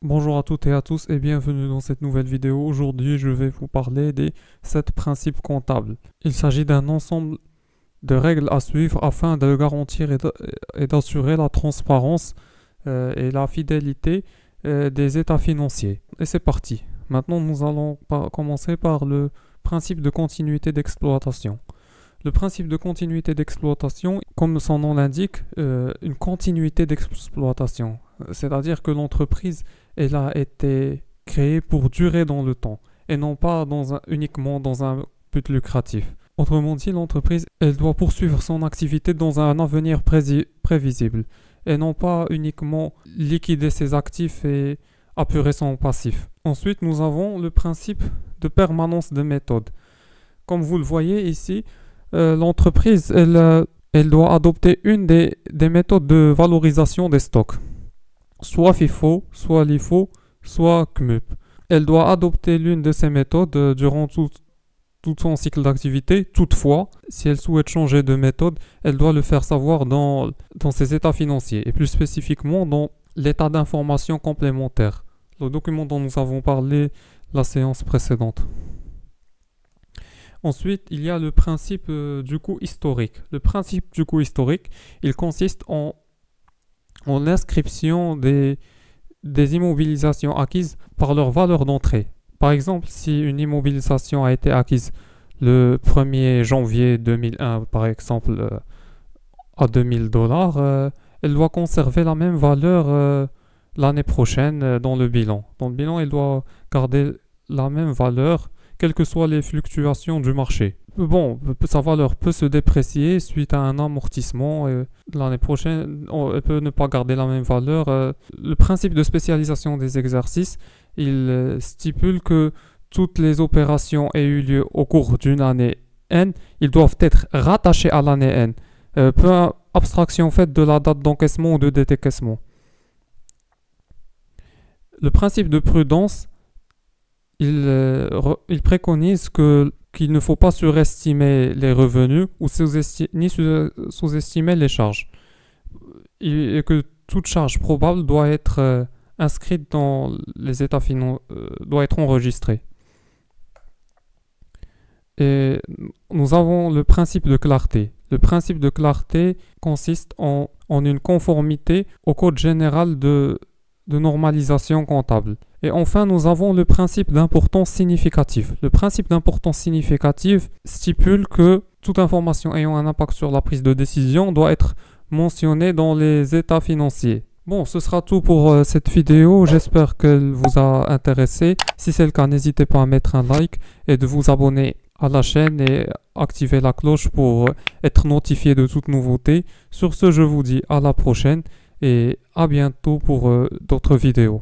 Bonjour à toutes et à tous et bienvenue dans cette nouvelle vidéo. Aujourd'hui, je vais vous parler des 7 principes comptables. Il s'agit d'un ensemble de règles à suivre afin de garantir et d'assurer la transparence et la fidélité des états financiers. Et c'est parti. Maintenant, nous allons commencer par le principe de continuité d'exploitation. Le principe de continuité d'exploitation, comme son nom l'indique, une continuité d'exploitation. C'est-à-dire que l'entreprise, elle a été créée pour durer dans le temps et non pas uniquement dans un but lucratif. Autrement dit, l'entreprise, elle doit poursuivre son activité dans un avenir prévisible et non pas uniquement liquider ses actifs et apurer son passif. Ensuite, nous avons le principe de permanence de méthode. Comme vous le voyez ici, l'entreprise, elle doit adopter une des méthodes de valorisation des stocks, soit FIFO, soit LIFO, soit CMUP. Elle doit adopter l'une de ces méthodes durant tout son cycle d'activité. Toutefois, si elle souhaite changer de méthode, elle doit le faire savoir dans ses états financiers et plus spécifiquement dans l'état d'information complémentaire, le document dont nous avons parlé la séance précédente. Ensuite, il y a le principe du coût historique. Le principe du coût historique, il consiste en l'inscription des immobilisations acquises par leur valeur d'entrée. Par exemple, si une immobilisation a été acquise le 1er janvier 2001, par exemple, à $2000, elle doit conserver la même valeur l'année prochaine dans le bilan. Dans le bilan, elle doit garder la même valeur quelles que soient les fluctuations du marché. Bon, sa valeur peut se déprécier suite à un amortissement. L'année prochaine, elle peut ne pas garder la même valeur. Le principe de spécialisation des exercices, il stipule que toutes les opérations aient eu lieu au cours d'une année N, ils doivent être rattachés à l'année N. Peu abstraction faite de la date d'encaissement ou de décaissement. Le principe de prudence, il préconise qu'il ne faut pas surestimer les revenus ou sous-estimer les charges. Et que toute charge probable doit être inscrite dans les états financiers, doit être enregistrée. Et nous avons le principe de clarté. Le principe de clarté consiste en une conformité au code général de normalisation comptable. Et enfin, nous avons le principe d'importance significative. Le principe d'importance significative stipule que toute information ayant un impact sur la prise de décision doit être mentionnée dans les états financiers. Bon, ce sera tout pour cette vidéo. J'espère qu'elle vous a intéressé. Si c'est le cas, n'hésitez pas à mettre un like et de vous abonner à la chaîne et activer la cloche pour être notifié de toute nouveauté. Sur ce, je vous dis à la prochaine et à bientôt pour d'autres vidéos.